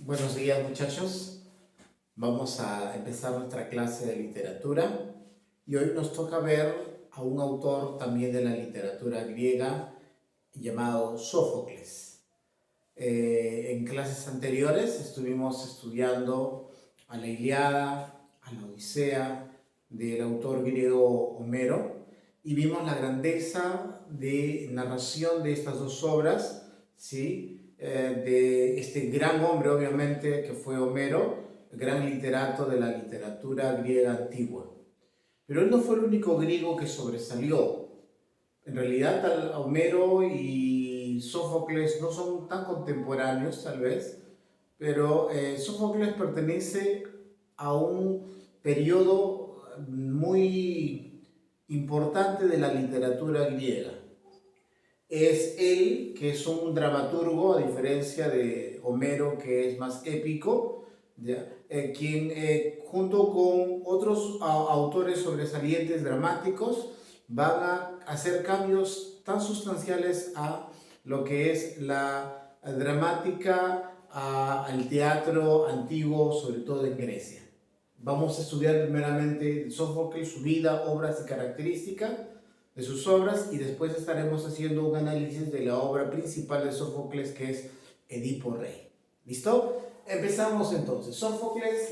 Buenos días muchachos, vamos a empezar nuestra clase de literatura y hoy nos toca ver a un autor también de la literatura griega llamado Sófocles. En clases anteriores estuvimos estudiando a la Ilíada, a la Odisea del autor griego Homero y vimos la grandeza de narración de estas dos obras, ¿sí? De este gran hombre, obviamente, que fue Homero, el gran literato de la literatura griega antigua. Pero él no fue el único griego que sobresalió. En realidad, Homero y Sófocles no son tan contemporáneos, tal vez, pero Sófocles pertenece a un periodo muy importante de la literatura griega. Es él, que es un dramaturgo, a diferencia de Homero, que es más épico, quien junto con otros autores sobresalientes dramáticos van a hacer cambios tan sustanciales a lo que es la dramática, al teatro antiguo, sobre todo en Grecia. Vamos a estudiar primeramente Sófocles, su vida, obras y características de sus obras, y después estaremos haciendo un análisis de la obra principal de Sófocles, que es Edipo Rey. ¿Listo? Empezamos entonces. Sófocles,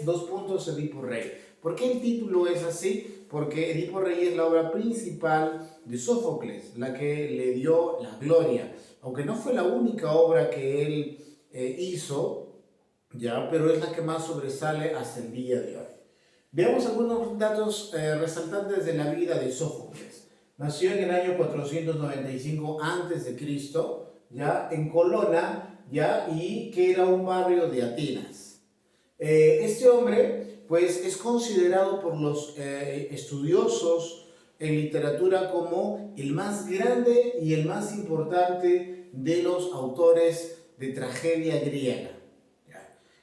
Edipo Rey. ¿Por qué el título es así? Porque Edipo Rey es la obra principal de Sófocles, la que le dio la gloria, aunque no fue la única obra que él hizo, ya, pero es la que más sobresale hasta el día de hoy. Veamos algunos datos resaltantes de la vida de Sófocles. Nació en el año 495 a.C., ya, en Colona, ya, y que era un barrio de Atenas. Este hombre, pues, es considerado por los estudiosos en literatura como el más grande y el más importante de los autores de tragedia griega.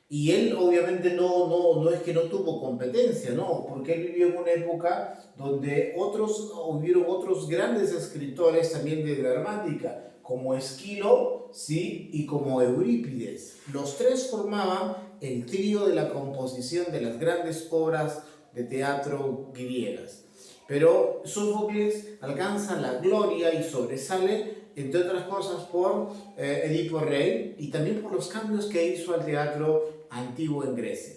Y él obviamente no es que no tuvo competencia, no, porque él vivió en una época donde hubieron otros grandes escritores también de dramática, como Esquilo, ¿sí? Y como Eurípides. Los tres formaban el trío de la composición de las grandes obras de teatro griegas. Pero Sófocles alcanza la gloria y sobresale, entre otras cosas, por Edipo Rey y también por los cambios que hizo al teatro antiguo en Grecia.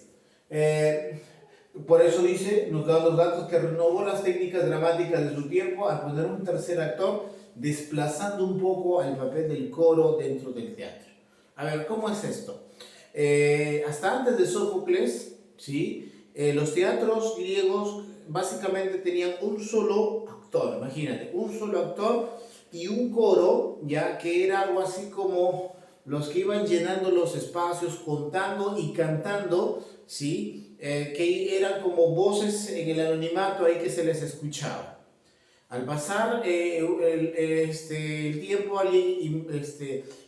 Por eso nos da los datos que renovó las técnicas dramáticas de su tiempo al poner un tercer actor, desplazando un poco el papel del coro dentro del teatro. A ver, ¿cómo es esto? Hasta antes de Sófocles, ¿sí? Los teatros griegos básicamente tenían un solo actor, imagínate, un solo actor y un coro, ya que era algo así como los que iban llenando los espacios, contando y cantando, ¿sí? Que eran como voces en el anonimato ahí que se les escuchaba. Al pasar el tiempo, alguien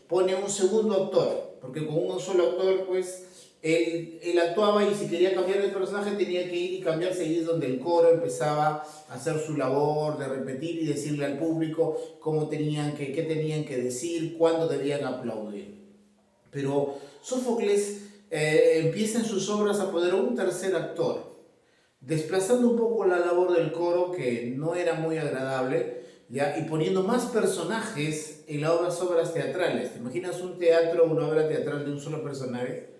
pone un segundo actor, porque con un solo actor, pues, él actuaba, y si quería cambiar el personaje tenía que ir y cambiarse, y es donde el coro empezaba a hacer su labor de repetir y decirle al público qué tenían que decir, cuándo debían aplaudir. Pero Sófocles empieza en sus obras a poner un tercer actor, desplazando un poco la labor del coro, que no era muy agradable, ¿ya? Y poniendo más personajes en las obras teatrales. ¿Te imaginas un teatro, una obra teatral de un solo personaje?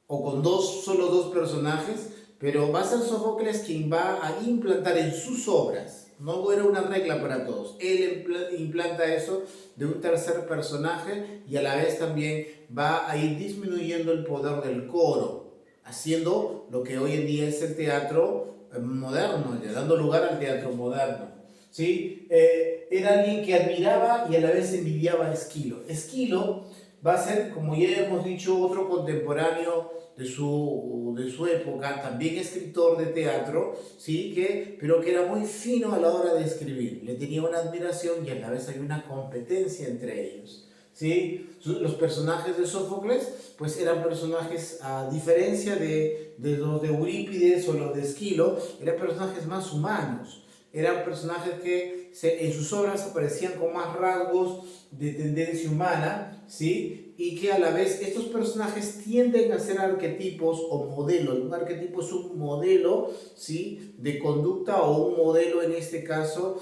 O con solo dos personajes, pero va a ser Sófocles quien va a implantar en sus obras, no era una regla para todos, él implanta eso de un tercer personaje, y a la vez también va a ir disminuyendo el poder del coro, haciendo lo que hoy en día es el teatro moderno, dando lugar al teatro moderno. ¿Sí? Era alguien que admiraba y a la vez envidiaba a Esquilo. Esquilo va a ser, como ya hemos dicho, otro contemporáneo de su época, también escritor de teatro, ¿sí? Pero que era muy fino a la hora de escribir. Le tenía una admiración y a la vez hay una competencia entre ellos, ¿sí? Los personajes de Sófocles, pues, eran personajes, a diferencia de los de Eurípides o los de Esquilo, eran personajes más humanos. Eran personajes que en sus obras aparecían con más rasgos de tendencia humana, ¿sí? Y que a la vez estos personajes tienden a ser arquetipos o modelos. Un arquetipo es un modelo, ¿sí?, de conducta, o un modelo en este caso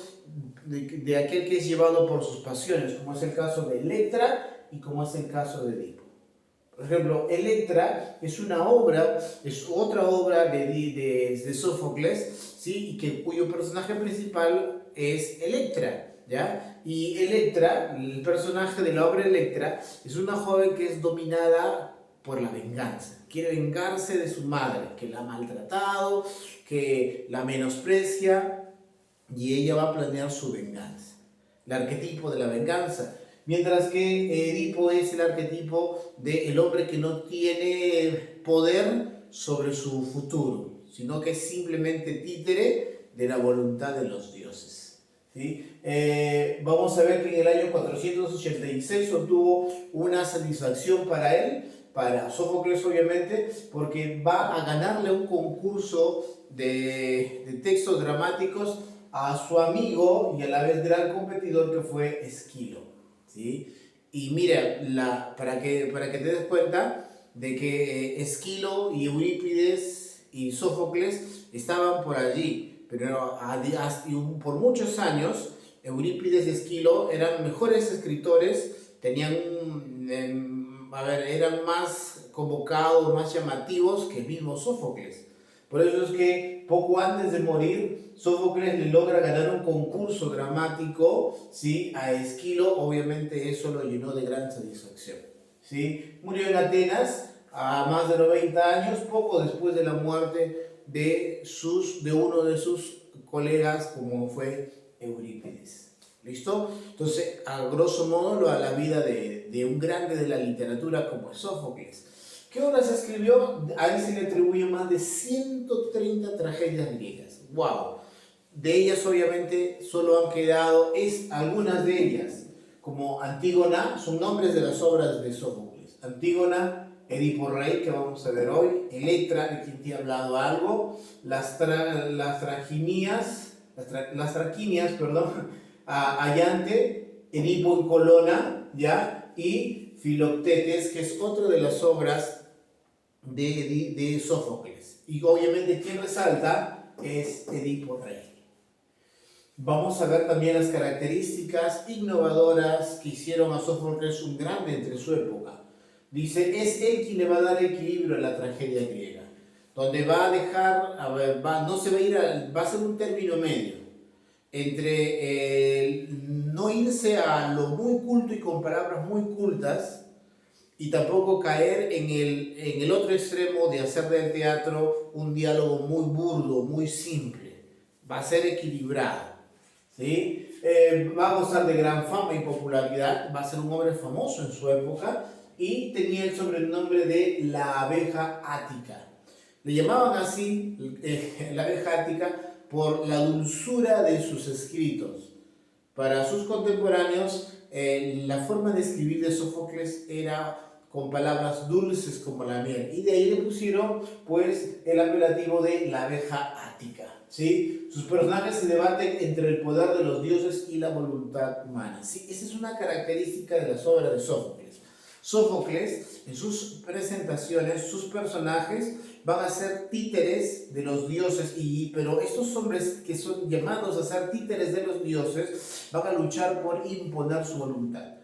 de aquel que es llevado por sus pasiones, como es el caso de Electra y como es el caso de Edipo. Por ejemplo, Electra es una obra, es otra obra de Sófocles, ¿sí?, y cuyo personaje principal es Electra, ¿ya? Y Electra, el personaje de la obra Electra, es una joven que es dominada por la venganza. Quiere vengarse de su madre, que la ha maltratado, que la menosprecia, y ella va a planear su venganza. El arquetipo de la venganza. Mientras que Edipo es el arquetipo del hombre que no tiene poder sobre su futuro, sino que es simplemente títere de la voluntad de los dioses. ¿Sí? Vamos a ver que en el año 486 obtuvo una satisfacción para él, para Sófocles obviamente, porque va a ganarle un concurso de textos dramáticos a su amigo y a la vez gran competidor, que fue Esquilo, ¿sí? Y mira, para que te des cuenta de que Esquilo y Eurípides y Sófocles estaban por allí, pero por muchos años Eurípides y Esquilo eran mejores escritores, eran más convocados, más llamativos que el mismo Sófocles. Por eso es que poco antes de morir, Sófocles le logra ganar un concurso dramático, ¿sí?, a Esquilo. Obviamente eso lo llenó de gran satisfacción, ¿sí? Murió en Atenas a más de 90 años, poco después de la muerte de uno de sus colegas, como fue Eurípides. ¿Listo? Entonces, a grosso modo, la vida de un grande de la literatura como es Sófocles. ¿Qué obras escribió? A él se le atribuyen más de 130 tragedias griegas. ¡Wow! De ellas, obviamente, solo han quedado algunas de ellas, como Antígona, son nombres de las obras de Sófocles. Antígona, Edipo Rey, que vamos a ver hoy, Electra, de quien te he hablado algo, las traquinias, Ayante, Edipo en Colona, ¿ya? Y Filoctetes, que es otra de las obras de Sófocles. Y obviamente quien resalta es Edipo Rey. Vamos a ver también las características innovadoras que hicieron a Sófocles un grande entre su época. Dice, es él quien le va a dar equilibrio a la tragedia griega, donde va a dejar, no se va a ir, va a ser un término medio entre no irse a lo muy culto y con palabras muy cultas, y tampoco caer en el otro extremo de hacer del teatro un diálogo muy burdo, muy simple. Va a ser equilibrado, ¿sí? Va a gozar de gran fama y popularidad, va a ser un hombre famoso en su época, y tenía el sobrenombre de la abeja ática. Le llamaban así la abeja ática por la dulzura de sus escritos. Para sus contemporáneos, la forma de escribir de Sófocles era con palabras dulces como la miel, y de ahí le pusieron pues el apelativo de la abeja ática, ¿sí? Sus personajes se debaten entre el poder de los dioses y la voluntad humana, ¿sí? Esa es una característica de las obras de Sófocles. Sófocles, en sus presentaciones, sus personajes van a ser títeres de los dioses, pero estos hombres que son llamados a ser títeres de los dioses van a luchar por imponer su voluntad.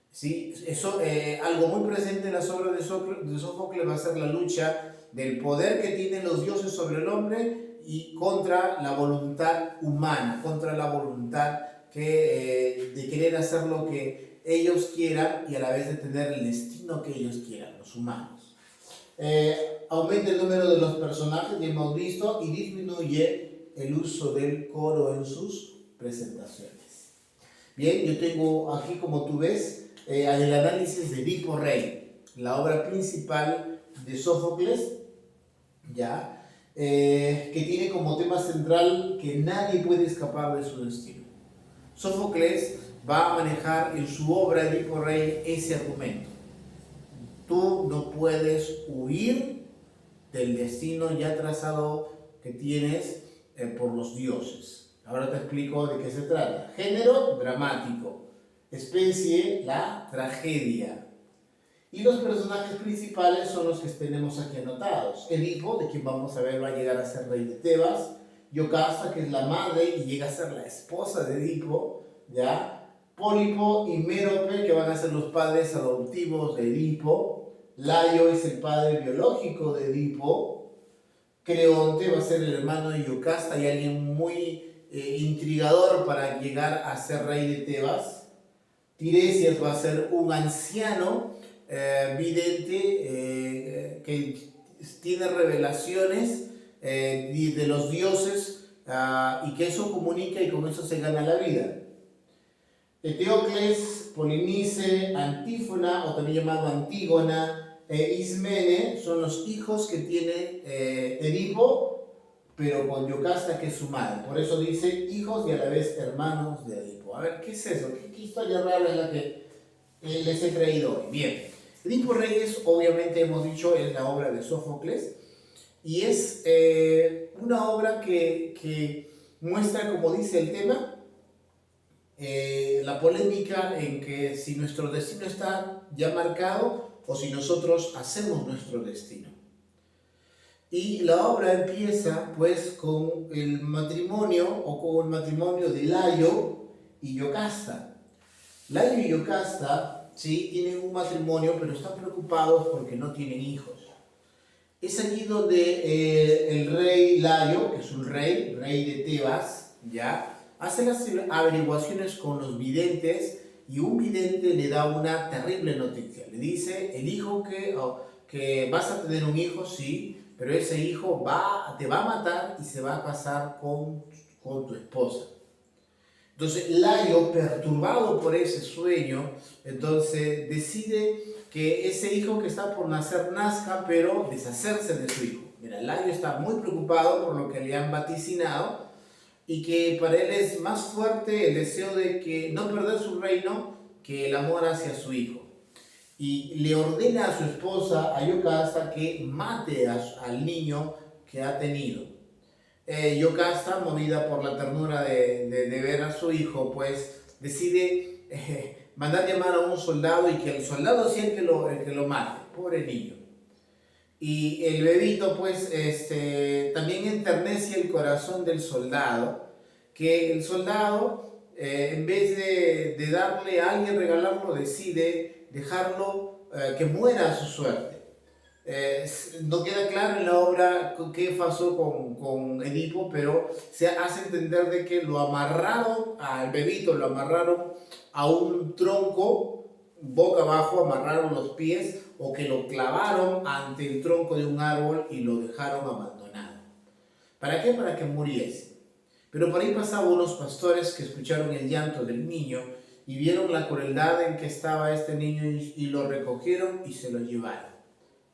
¿Sí? Eso, algo muy presente en las obras de Sófocles va a ser la lucha del poder que tienen los dioses sobre el hombre y contra la voluntad humana, contra la voluntad de querer hacer lo que ellos quieran y a la vez de tener el destino que ellos quieran, los humanos. Aumenta el número de los personajes, ya hemos visto, y disminuye el uso del coro en sus presentaciones. Bien, yo tengo aquí, como tú ves, el análisis de Edipo Rey, la obra principal de Sófocles, ¿ya? Que tiene como tema central que nadie puede escapar de su destino. Sófocles va a manejar en su obra Edipo Rey ese argumento. Tú no puedes huir del destino ya trazado que tienes por los dioses. Ahora te explico de qué se trata. Género, dramático. Especie, la tragedia. Y los personajes principales son los que tenemos aquí anotados. Edipo, de quien vamos a ver va a llegar a ser rey de Tebas. Yocasta, que es la madre y llega a ser la esposa de Edipo, ¿ya? Pólipo y Mérope, que van a ser los padres adoptivos de Edipo. Layo es el padre biológico de Edipo. Creonte va a ser el hermano de Yocasta y alguien muy intrigador para llegar a ser rey de Tebas. Tiresias va a ser un anciano vidente que tiene revelaciones de los dioses y que eso comunica y con eso se gana la vida. Eteocles, Polinice, Antífona, o también llamado Antígona, Ismene, son los hijos que tiene Edipo, pero con Yocasta, que es su madre. Por eso dice hijos y a la vez hermanos de Edipo. A ver, ¿qué es eso? ¿Qué historia rara es la que les he traído hoy? Bien, Edipo Reyes, obviamente hemos dicho, es la obra de Sófocles, y es una obra que muestra, como dice el tema, la polémica en que si nuestro destino está ya marcado o si nosotros hacemos nuestro destino. Y la obra empieza pues con el matrimonio o con el matrimonio de Layo y Yocasta. Layo y Yocasta, sí, tienen un matrimonio, pero están preocupados porque no tienen hijos. Es allí donde el rey Layo, que es un rey de Tebas, ¿ya?, hace las averiguaciones con los videntes y un vidente le da una terrible noticia. Le dice, el hijo que vas a tener un hijo, sí, pero ese hijo te va a matar y se va a casar con tu esposa. Entonces Layo, perturbado por ese sueño, entonces decide que ese hijo que está por nacer nazca, pero deshacerse de su hijo. Mira, Layo está muy preocupado por lo que le han vaticinado y que para él es más fuerte el deseo de que no perder su reino que el amor hacia su hijo. Y le ordena a su esposa, a Yocasta, que mate al niño que ha tenido. Yocasta, movida por la ternura de ver a su hijo, pues decide mandar llamar a un soldado y que el soldado sea el que lo mate, pobre niño. Y el bebito pues también enternece el corazón del soldado, que el soldado en vez de darle a alguien, regalarlo, decide dejarlo que muera a su suerte. No queda claro en la obra qué pasó con Edipo, pero se hace entender de que lo amarraron al bebito, lo amarraron a un tronco boca abajo, amarraron los pies, o que lo clavaron ante el tronco de un árbol y lo dejaron abandonado. ¿Para qué? Para que muriese. Pero por ahí pasaban unos pastores que escucharon el llanto del niño y vieron la crueldad en que estaba este niño y lo recogieron y se lo llevaron,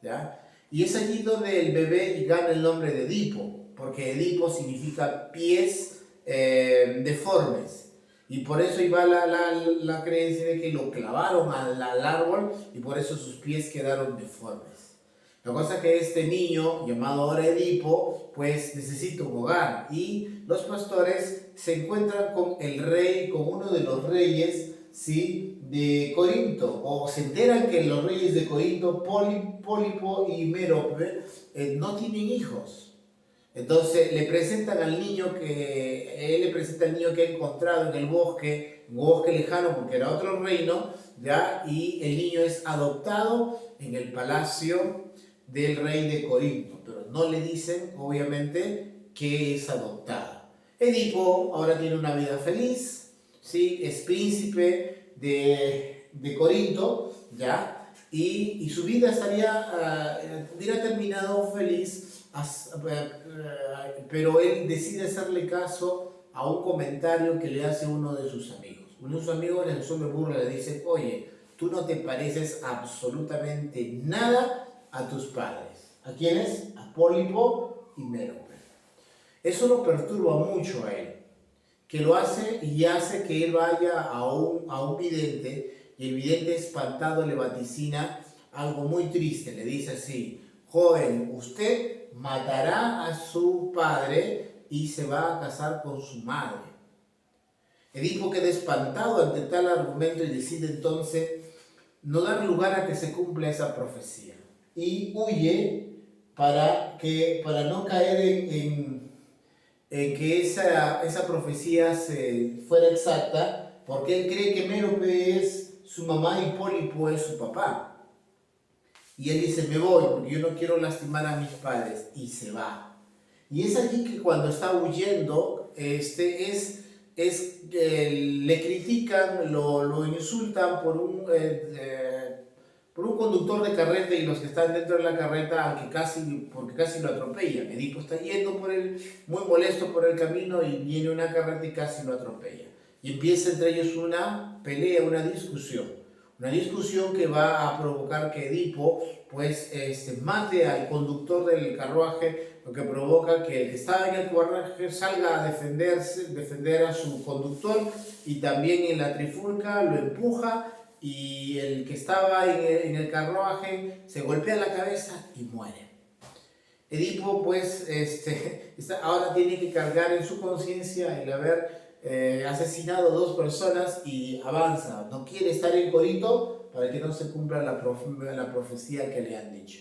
¿ya? Y es allí donde el bebé gana el nombre de Edipo, porque Edipo significa pies deformes. Y por eso iba la creencia de que lo clavaron al árbol y por eso sus pies quedaron deformes. La cosa es que este niño, llamado ahora Edipo, pues necesita un hogar. Y los pastores se encuentran con el rey, con uno de los reyes, ¿sí?, de Corinto. O se enteran que los reyes de Corinto, Pólipo y Mérope, no tienen hijos. Entonces le presentan al niño él le presenta al niño que ha encontrado en el bosque, un bosque lejano porque era otro reino, ¿ya? Y el niño es adoptado en el palacio del rey de Corinto, pero no le dicen, obviamente, que es adoptado. Edipo ahora tiene una vida feliz, ¿sí? Es príncipe de Corinto, ¿ya? Y su vida hubiera terminado feliz, pero él decide hacerle caso a un comentario que le hace uno de sus amigos. Uno de sus amigos le hace una burla, le dice, oye, tú no te pareces absolutamente nada a tus padres. ¿A quiénes? A Pólipo y Mérope. Eso lo perturba mucho a él, que lo hace y hace que él vaya a un vidente, y el vidente espantado le vaticina algo muy triste. Le dice así, joven, usted matará a su padre y se va a casar con su madre. Edipo queda espantado ante tal argumento y decide entonces no dar lugar a que se cumpla esa profecía y huye para no caer en que esa profecía fuera exacta, porque él cree que Mérope es su mamá y Pólipo es su papá. Y él dice, me voy porque yo no quiero lastimar a mis padres, y se va. Y es allí que cuando está huyendo, le critican, lo insultan por un conductor de carreta y los que están dentro de la carreta, porque casi lo atropellan. Edipo está yendo muy molesto por el camino y viene una carreta y casi lo atropella. Y empieza entre ellos una pelea, una discusión que va a provocar que Edipo mate al conductor del carruaje, lo que provoca que el que estaba en el carruaje salga a defender a su conductor, y también en la trifulca lo empuja y el que estaba en el carruaje se golpea la cabeza y muere. Edipo ahora tiene que cargar en su conciencia el haber asesinado a 2 personas y avanza, no quiere estar en Corinto para que no se cumpla la profecía que le han dicho.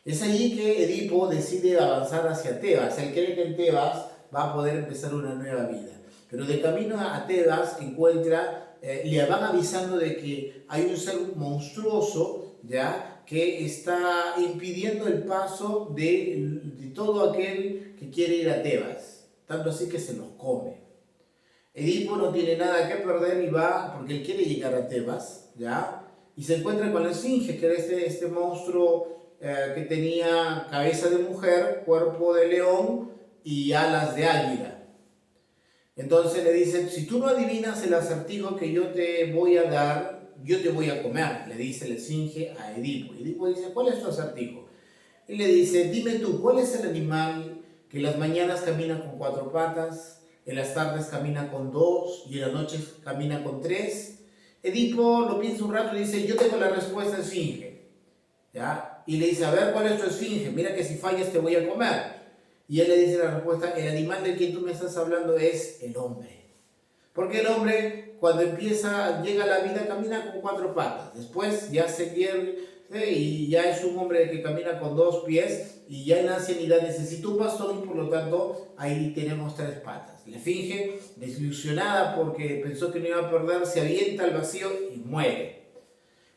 Es allí que Edipo decide avanzar hacia Tebas. Él cree que en Tebas va a poder empezar una nueva vida, pero de camino a Tebas le van avisando de que hay un ser monstruoso, ¿ya?, que está impidiendo el paso de todo aquel que quiere ir a Tebas, tanto así que se los come. Edipo no tiene nada que perder y va, porque él quiere llegar a Tebas, ¿ya?, y se encuentra con la Esfinge, que era este monstruo que tenía cabeza de mujer, cuerpo de león y alas de águila. Entonces le dice, si tú no adivinas el acertijo que yo te voy a dar, yo te voy a comer, le dice la Esfinge a Edipo. Edipo dice, ¿cuál es tu acertijo? Y le dice, dime tú, ¿cuál es el animal que en las mañanas camina con 4 patas, en las tardes camina con 2 y en las noches camina con 3? Edipo lo piensa un rato y dice, yo tengo la respuesta, Esfinge, ¿ya? Y le dice, a ver, ¿cuál es tu Esfinge? Mira que si fallas te voy a comer. Y él le dice la respuesta, el animal del que tú me estás hablando es el hombre. Porque el hombre, cuando llega a la vida, camina con 4 patas. Después ya se pierde y ya es un hombre que camina con 2 pies, y ya en la ancianidad necesita un bastón, y por lo tanto ahí tenemos 3 patas. La Esfinge, desilusionada porque pensó que no iba a perder, se avienta al vacío y muere.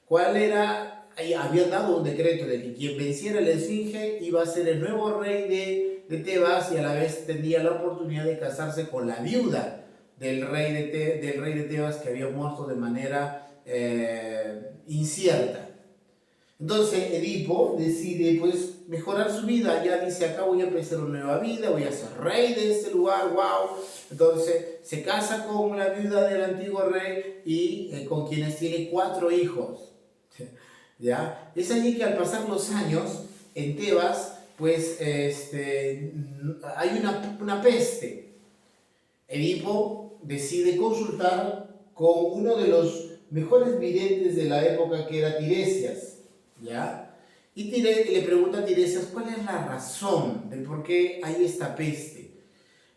¿Cuál era? Habían dado un decreto de que quien venciera a la Esfinge iba a ser el nuevo rey de Tebas, y a la vez tendría la oportunidad de casarse con la viuda del rey de Tebas, que había muerto de manera incierta. Entonces Edipo decide mejorar su vida. Ya dice, acá voy a empezar una nueva vida, voy a ser rey de este lugar, wow. Entonces se casa con la viuda del antiguo rey y con quienes tiene 4 hijos. ¿Ya? Es allí que al pasar los años en Tebas hay una peste. Edipo decide consultar con uno de los mejores videntes de la época, que era Tiresias, ¿ya? Y le pregunta a Tiresias cuál es la razón del por qué hay esta peste.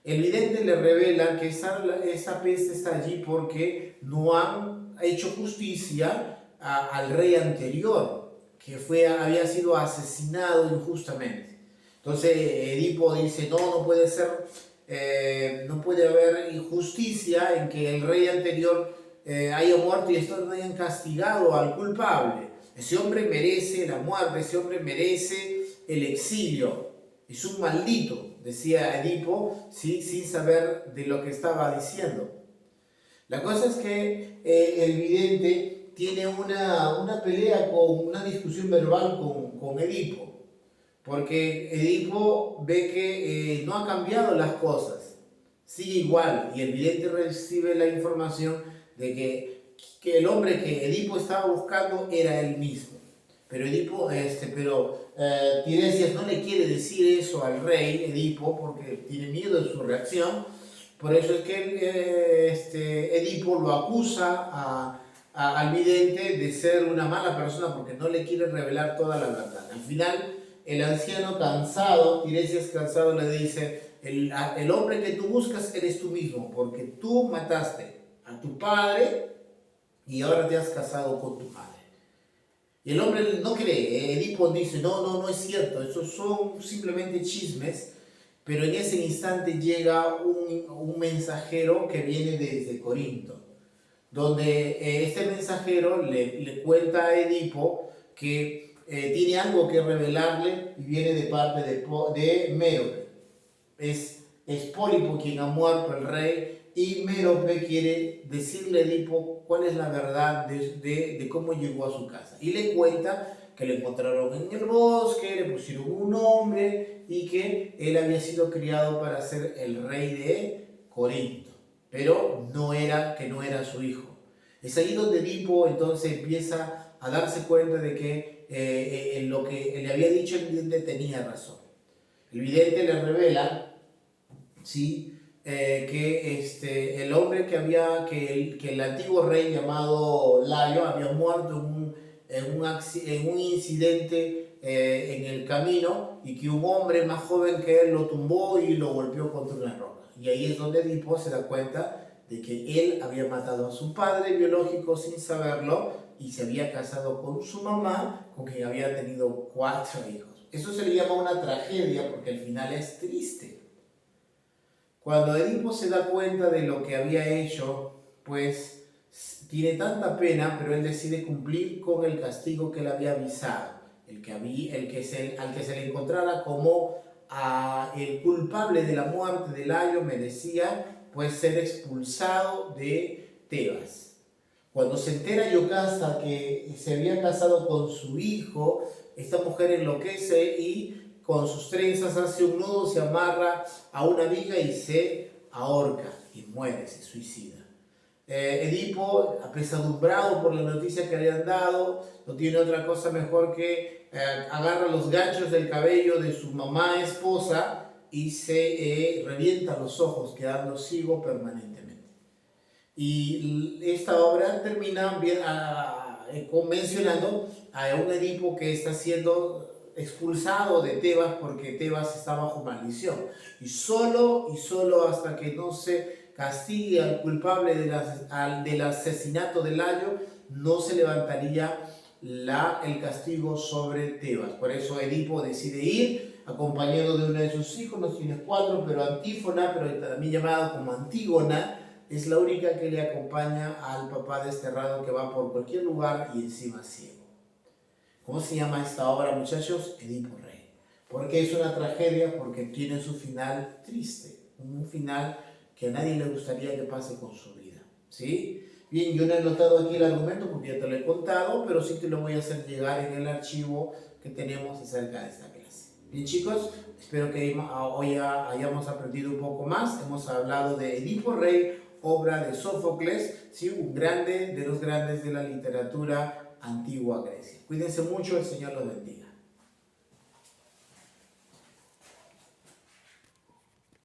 El vidente le revela que esa peste está allí porque no han hecho justicia al rey anterior, que había sido asesinado injustamente. Entonces Edipo dice, no puede ser, no puede haber injusticia en que el rey anterior haya muerto y estos no hayan castigado al culpable. Ese hombre merece la muerte, ese hombre merece el exilio. Es un maldito, decía Edipo, ¿sí?, sin saber de lo que estaba diciendo. La cosa es que el vidente tiene una pelea, una discusión verbal con Edipo, porque Edipo ve que no ha cambiado las cosas, sigue igual, y el vidente recibe la información de que el hombre que Edipo estaba buscando era él mismo. Pero Tiresias no le quiere decir eso al rey Edipo porque tiene miedo de su reacción. Por eso es que Edipo lo acusa al vidente de ser una mala persona, porque no le quiere revelar toda la verdad. Al final, el anciano cansado, Tiresias cansado, le dice, el hombre que tú buscas eres tú mismo, porque tú mataste a tu padre y ahora te has casado con tu madre. Y el hombre no cree, Edipo dice, no es cierto, esos son simplemente chismes, pero en ese instante llega un mensajero que viene desde Corinto, donde este mensajero le cuenta a Edipo que tiene algo que revelarle y viene de parte de Mérope. Es Pólipo quien ha muerto, el rey, y Mérope quiere decirle a Edipo cuál es la verdad de cómo llegó a su casa. Y le cuenta que lo encontraron en el bosque, le pusieron un nombre y que él había sido criado para ser el rey de Corinto, pero no era su hijo. Es ahí donde Edipo entonces empieza a darse cuenta de que en lo que le había dicho el vidente tenía razón. El vidente le revela, ¿sí? Que el hombre que el antiguo rey llamado Layo había muerto en un incidente en el camino, y que un hombre más joven que él lo tumbó y lo golpeó contra una roca. Y ahí es donde Edipo se da cuenta de que él había matado a su padre biológico sin saberlo y se había casado con su mamá, con quien había tenido 4 hijos. Eso se le llama una tragedia porque al final es triste. Cuando Edipo se da cuenta de lo que había hecho, pues tiene tanta pena, pero él decide cumplir con el castigo que él había avisado, al que se le encontrara como el culpable de la muerte de Layo merecía pues ser expulsado de Tebas. Cuando se entera Yocasta que se había casado con su hijo, esta mujer enloquece y con sus trenzas hace un nudo, se amarra a una viga y se ahorca y muere, se suicida. Edipo, apesadumbrado por la noticia que habían dado, no tiene otra cosa mejor que agarra los ganchos del cabello de su mamá esposa y se revienta los ojos, quedando ciego permanentemente. Y esta obra termina mencionando a un Edipo que está siendo expulsado de Tebas porque Tebas está bajo maldición. Y solo hasta que no se castigue al culpable del asesinato de Layo, no se levantaría el castigo sobre Tebas. Por eso Edipo decide ir acompañado de uno de sus hijos, no tiene 4, pero Antífona, pero también llamada como Antígona, es la única que le acompaña al papá desterrado, que va por cualquier lugar y encima ciego. ¿Cómo se llama esta obra, muchachos? Edipo Rey. ¿Por qué es una tragedia? Porque tiene su final triste, un final que a nadie le gustaría que pase con su vida, ¿sí? Bien, yo no he notado aquí el argumento porque ya te lo he contado, pero sí te lo voy a hacer llegar en el archivo que tenemos acerca de esta clase. Bien, chicos, espero que hoy hayamos aprendido un poco más. Hemos hablado de Edipo Rey, obra de Sófocles, ¿sí? Un grande de los grandes de la literatura antigua Grecia. Cuídense mucho, el Señor los bendiga.